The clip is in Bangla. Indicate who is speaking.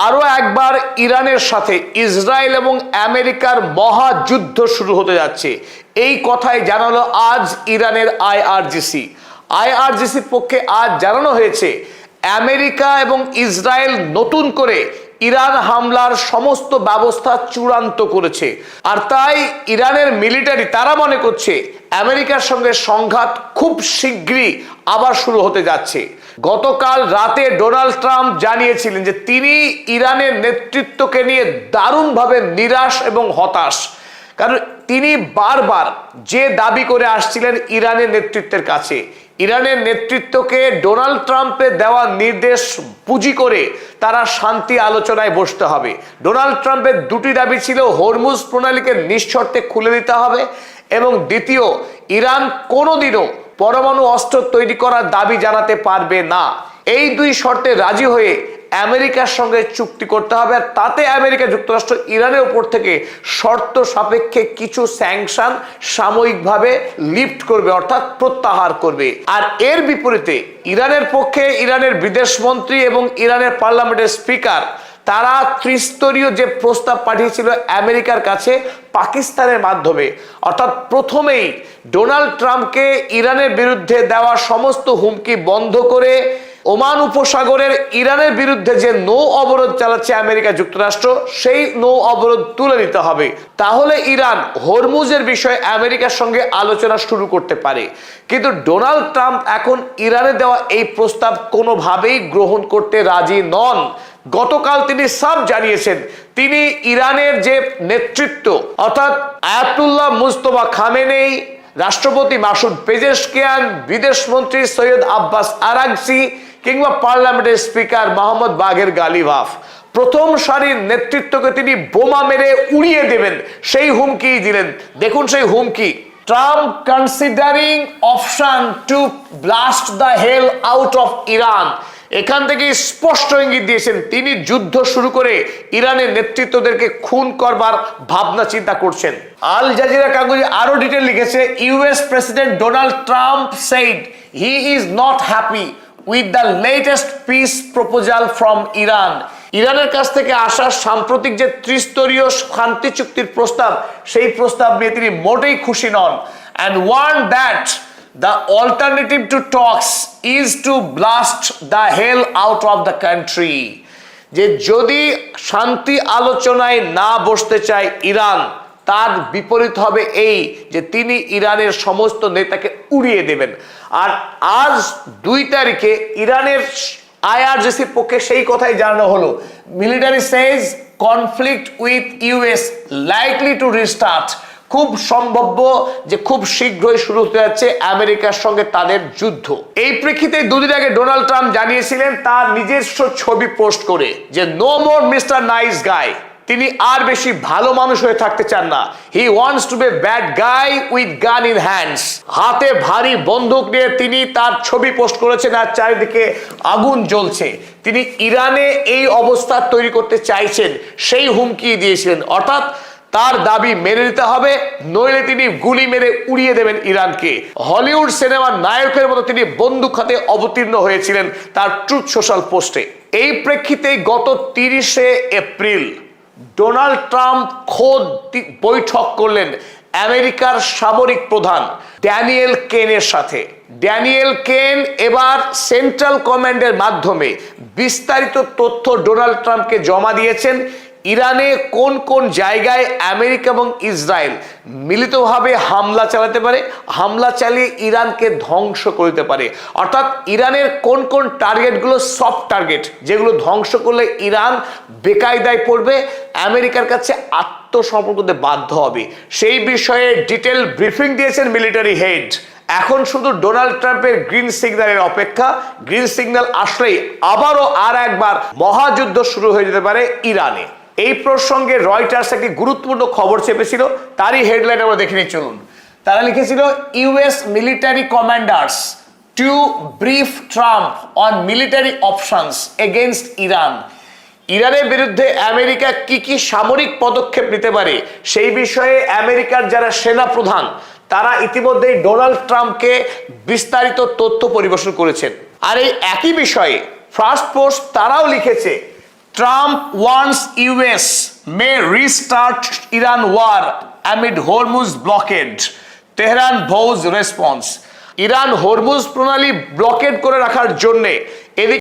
Speaker 1: আরো একবার ইরানের সাথে ইসরায়েল এবং আমেরিকার মহাযুদ্ধ শুরু হতে যাচ্ছে, এই কথাই জানালো আজ ইরানের আইআরজিসির পক্ষে আজ জানানো হয়েছে আমেরিকা এবং ইসরায়েল নতুন করে ইরান হামলার সমস্ত ব্যবস্থা চূড়ান্ত করেছে। আর তাই ইরানের মিলিটারি তারা মনে করছে আমেরিকার সঙ্গে সংঘাত খুব শীঘ্রই আবার শুরু হতে যাচ্ছে। গতকাল রাতে ডোনাল্ড ট্রাম্প জানিয়েছিলেন যে তিনি ইরানের নেতৃত্বকে নিয়ে দারুণভাবে নিরাশ এবং হতাশ, কারণ তিনি বারবার যে দাবি করে আসছিলেন ইরানের নেতৃত্বের কাছে, ইরানের নেতৃত্বকে ডোনাল্ড ট্রাম্পের দেওয়া নির্দেশ পুঁজি করে তারা শান্তি আলোচনায় বসতে হবে। ডোনাল্ড ট্রাম্পের দুটি দাবি ছিল, হরমুজ প্রণালীকে নিঃশর্তে খুলে দিতে হবে এবং দ্বিতীয়, ইরান কোনোদিনও পরমাণু অস্ত্র তৈরি করার দাবি জানাতে পারবে না। এই দুই শর্তে রাজি হয়ে আমেরিকার সঙ্গে চুক্তি করতে হবে, আর তাতে আমেরিকা যুক্তরাষ্ট্র ইরানের উপর থেকে শর্ত সাপেক্ষে কিছু স্যাংশন সাময়িকভাবে লিফট করবে, অর্থাৎ প্রত্যাহার করবে। আর এর বিপরীতে ইরানের পক্ষে ইরানের বিদেশমন্ত্রী এবং ইরানের পার্লামেন্টের স্পিকার তারা ত্রিস্তরীয় যে প্রস্তাব পাঠিয়েছিল আমেরিকার কাছে পাকিস্তানের মাধ্যমে, অর্থাৎ প্রথমেই ডোনাল্ড ট্রাম্পকে ইরানের বিরুদ্ধে দেওয়া সমস্ত হুমকি বন্ধ করে ওমান উপসাগরের ইরানের বিরুদ্ধে যে নৌ অবরোধ চালাচ্ছে আমেরিকা যুক্তরাষ্ট্র, সেই নৌ অবরোধ তুলে নিতে হবে। তাহলে ইরান হরমুজের বিষয়ে আমেরিকার সঙ্গে আলোচনা শুরু করতে পারে। কিন্তু ডোনাল্ড ট্রাম্প এখন ইরানে দেওয়া এই প্রস্তাব কোনোভাবেই গ্রহণ করতে রাজি নন। গতকাল তিনি সব জানিয়েছেন তিনি ইরানের যে নেতৃত্ব, অর্থাৎ আয়াতুল্লাহ মুজতবা খামেনেই, রাষ্ট্রপতি মাসুদ পেজেশকিয়ান, বিদেশমন্ত্রী সৈয়দ আব্বাস আরাগচি কিংবা পার্লামেন্টের স্পিকার মোহাম্মদ বাগের গালিবাফ, প্রথম সারির নেতৃত্বকে তিনি বোমা মেরে উড়িয়ে দেবেন সেই হুমকি দিলেন। দেখুন সেই হুমকি, Trump considering option to blast the hell out of Iran. এখান থেকে স্পষ্ট ইঙ্গিত দিয়েছেন তিনি যুদ্ধ শুরু করে ইরানের নেতৃত্বদেরকে খুন করবার ভাবনা চিন্তা করছেন। আল জাজিরা কাগজে আরো ডিটেল লিখেছে, US president Donald Trump said he is not happy with the latest piece proposal from Iran. ইরানের কাছ থেকে আসা সাম্প্রতিক যে ত্রিস্তরীয় শান্তি চুক্তির প্রস্তাব, সেই প্রস্তাব নিয়ে তিনি মোটেই খুশি নন, and warned that the alternative to talks is to blast the hell out of the country. যে যদি শান্তি আলোচনায় না বসতে চায় ইরান, তার বিপরীত হবে এই যে তিনি ইরানের সমস্ত নেতাকে উড়িয়ে দেবেন। আর আজ 2 তারিখে ইরানের আইআরজিসির পক্ষে সেই কথাই জানানো হলো, military Sage conflict with US likely to restart. খুব সম্ভাব্য যে খুব শীঘ্রই শুরু হতে যাচ্ছে আমেরিকার সঙ্গে তাদের যুদ্ধ। এই প্রেক্ষিতে 2 দিন আগে ডোনাল্ড ট্রাম্প জানিয়েছিলেন তার নিজস্ব ছবি পোস্ট করে যে no more mister nice guy, তিনি আর বেশি ভালো মানুষ হয়ে থাকতে চান না। He wants to be bad guy with gun in hands. হাতে ভারী বন্দুক নিয়ে তিনি তার ছবি পোস্ট করেছেন আর চারিদিকে আগুন জ্বলছে। তিনি ইরানে এই অবস্থা তৈরি করতে চাইছেন, সেই হুমকি দিয়েছিলেন, অর্থাৎ তার দাবি মেনে নিতে হবে, নইলে তিনি গুলি মেরে উড়িয়ে দেবেন ইরানকে। হলিউড সিনেমার নায়কের মতো তিনি বন্দুক হাতে অবতীর্ণ হয়েছিলেন তার ট্রুথ সোশ্যাল পোস্টে। এই প্রেক্ষিতে গত 30শে এপ্রিল ডোনাল্ড ট্রাম্প খোদ বৈঠক করলেন আমেরিকার সামরিক প্রধান ড্যানিয়েল কেনের সাথে। ড্যানিয়েল কেন এবার সেন্ট্রাল কমান্ডের মাধ্যমে বিস্তারিত তথ্য ডোনাল্ড ট্রাম্পকে জমা দিয়েছেন। ইরানে কোন কোন জায়গায় আমেরিকা এবং ইসরায়েল মিলিতভাবে হামলা চালাতে পারে, হামলা চালিয়ে ইরানকে ধ্বংস করতে পারে, অর্থাৎ ইরানের কোন কোন টার্গেটগুলো সফট টার্গেট, যেগুলো ধ্বংস করলে ইরান বেকায়দায় পড়বে, আমেরিকার কাছে আত্মসমর্পণ করতে বাধ্য হবে, সেই বিষয়ে ডিটেল ব্রিফিং দিয়েছেন মিলিটারি হেড। এখন শুধু ডোনাল্ড ট্রাম্পের গ্রিন সিগন্যালের অপেক্ষা। গ্রিন সিগন্যাল আসলেই আবারও আর একবার মহাযুদ্ধ শুরু হয়ে যেতে পারে ইরানে। এই প্রসঙ্গে রয়টার্স একটি গুরুত্বপূর্ণ খবর চেপেছিল, তারই হেডলাইন আমরা দেখে নিয়ে চলুন। তারা লিখেছিল, US military commanders to brief Trump on military options against Iran. ইরানের বিরুদ্ধে আমেরিকা কি কি সামরিক পদক্ষেপ নিতে পারে সেই বিষয়ে আমেরিকার যারা সেনা প্রধান তারা ইতিমধ্যেই ডোনাল্ড ট্রাম্পকে বিস্তারিত তথ্য পরিবেশন করেছেন। আর এই একই বিষয়ে ফার্স্ট পোস্ট তারাও লিখেছে, Trump wants US may restart Iran war amid Hormuz blockade. Tehran vows response. Iran Hormuz প্রণালী ব্লকেড করে রাখার জন্য এদিকে